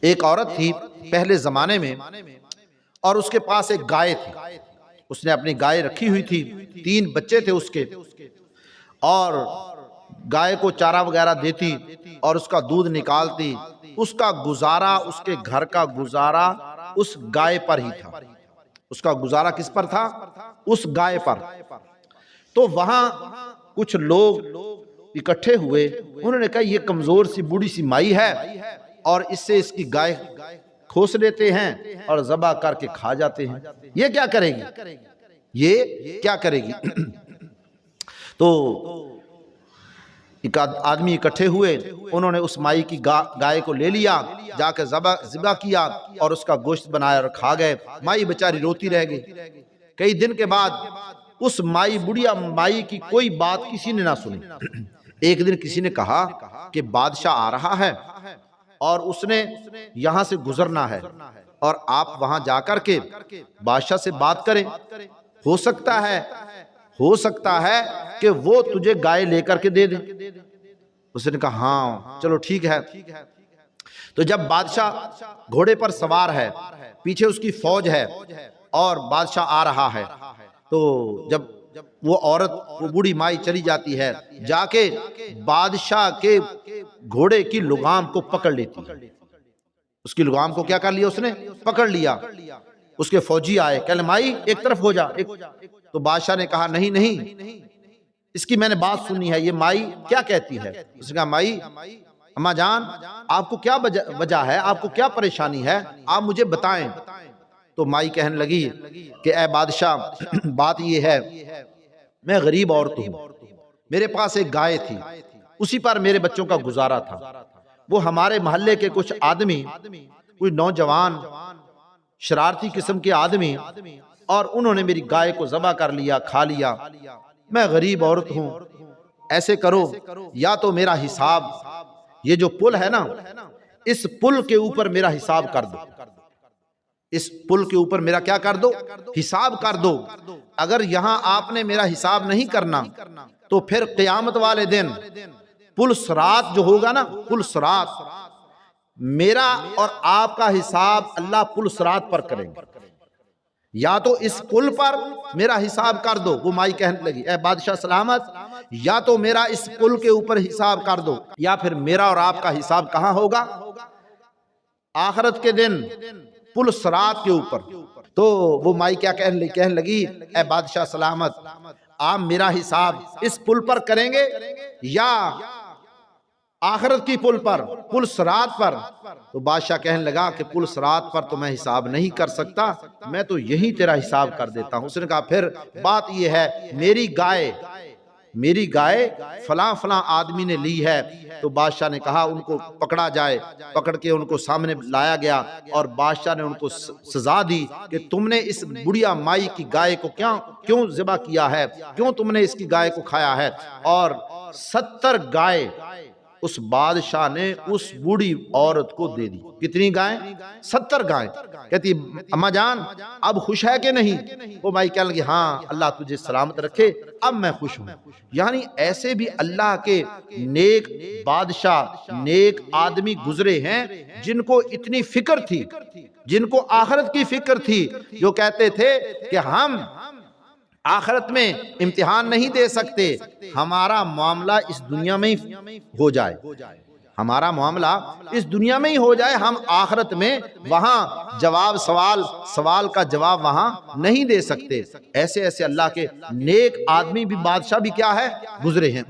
ایک عورت تھی پہلے زمانے میں، اور اس کے پاس ایک گائے تھی۔ اس نے اپنی گائے رکھی ہوئی تھی، 3 بچے تھے اس کے، اور گائے کو چارہ وغیرہ دیتی اور اس کا دودھ نکالتی۔ اس کا گزارا، اس کے گھر کا گزارا اس گائے پر ہی تھا۔ اس کا گزارا کس پر تھا؟ اس گائے پر۔ تو وہاں کچھ لوگ اکٹھے ہوئے، انہوں نے کہا یہ کمزور سی بوڑھی سی مائی ہے، اور اس سے اس کی گائے کھوس لیتے ہیں اور ذبح کر کے کھا جاتے ہیں، یہ کیا کرے گی؟ یہ کیا کرے گی؟ تو ایک آدمی اکٹھے ہوئے، انہوں نے اس مائی کی گائے کو لے لیا، جا کے ذبح کیا اور اس کا گوشت بنایا اور کھا گئے۔ مائی بیچاری روتی رہ گئی۔ کئی دن کے بعد اس بڑھیا مائی کی کوئی بات کسی نے نہ سنی۔ ایک دن کسی نے کہا کہ بادشاہ آ رہا ہے اور اس نے یہاں سے گزرنا ہے، اور آپ وہاں جا کر کے بادشاہ سے بات کریں، ہو سکتا ہے کہ وہ تجھے گائے لے کر کے دے دیں۔ اس نے کہا ہاں چلو ٹھیک ہے۔ تو جب بادشاہ گھوڑے پر سوار ہے، پیچھے اس کی فوج ہے اور بادشاہ آ رہا ہے، تو جب وہ عورت، وہ بوڑھی مائی چلی جاتی ہے، جا کے بادشاہ کے گھوڑے کی لگام کو پکڑ لیتی ہے۔ اس کی لگام کو کیا کر لیا؟ اس نے پکڑ لیا۔ اس کے فوجی آئے، کہنے مائی ایک طرف ہو جا۔ تو بادشاہ نے کہا نہیں، اس کی میں نے بات سنی ہے، یہ مائی کیا کہتی ہے؟ اس نے کہا مائی، اماں جان آپ کو کیا وجہ ہے، آپ کو کیا پریشانی ہے، آپ مجھے بتائیں۔ تو مائی کہنے لگی کہ اے بادشاہ، بات یہ ہے میں غریب عورت ہوں، میرے پاس ایک گائے تھی، اسی پر میرے بچوں کا گزارا تھا۔ وہ ہمارے محلے کے کچھ آدمی، کوئی نوجوان شرارتی قسم کے آدمی، اور انہوں نے میری گائے کو ذبح کر لیا، کھا لیا۔ میں غریب عورت ہوں، ایسے کرو یا تو میرا حساب، یہ جو پل ہے نا، اس پل کے اوپر میرا حساب کر دو، اس پل کے اوپر میرا کیا کر دو؟ حساب کر دو۔ اگر یہاں آپ نے میرا حساب نہیں کرنا تو پھر قیامت والے دن پل صراط جو ہوگا نا، پل صراط، میرا اور آپ کا حساب اللہ پل صراط پر کریں گے۔ یا تو اس پل پر میرا حساب کر دو، وہ مائی کہنے لگی اے بادشاہ سلامت، یا تو میرا اس پل کے اوپر حساب کر دو، یا پھر میرا اور آپ کا حساب کہاں ہوگا؟ آخرت کے دن پل صراط کے اوپر۔ تو وہ مائی کیا کہنے لگی اے بادشاہ سلامت، آپ میرا حساب اس پل پر کریں گے یا آخرت کی پل پر، پل صراط پر؟ تو بادشاہ کہنے لگا کہ پل صراط پر تو میں حساب نہیں کر سکتا، میں تو یہی تیرا حساب کر دیتا ہوں۔ اس نے کہا پھر بات یہ ہے، میری گائے فلاں فلاں آدمی نے لی ہے۔ تو بادشاہ نے کہا ان کو پکڑا جائے، پکڑ کے ان کو سامنے لایا گیا، اور بادشاہ نے ان کو سزا دی کہ تم نے اس بڑھیا مائی کی گائے کو کیوں ذبح کیا ہے، کیوں تم نے اس کی گائے کو کھایا ہے؟ اور 70 گائے اس بادشاہ نے اس بوڑھی عورت کو دے دی۔ کتنی گائیں؟ 70 گائیں۔ کہتی اماں جان اب خوش ہے کہ نہیں؟ وہ مائی کہنے لگی ہاں اللہ تجھے سلامت رکھے، اب میں خوش ہوں۔ یعنی ایسے بھی اللہ کے نیک بادشاہ، نیک آدمی گزرے ہیں جن کو اتنی فکر تھی، جن کو آخرت کی فکر تھی، جو کہتے تھے کہ ہم آخرت میں امتحان نہیں دے سکتے، ہمارا معاملہ اس دنیا میں ہی ہو جائے، ہمارا معاملہ اس دنیا میں ہی ہو جائے، ہم آخرت میں وہاں سوال کا جواب وہاں نہیں دے سکتے۔ ایسے اللہ کے نیک آدمی بھی، بادشاہ بھی کیا ہے، گزرے ہیں۔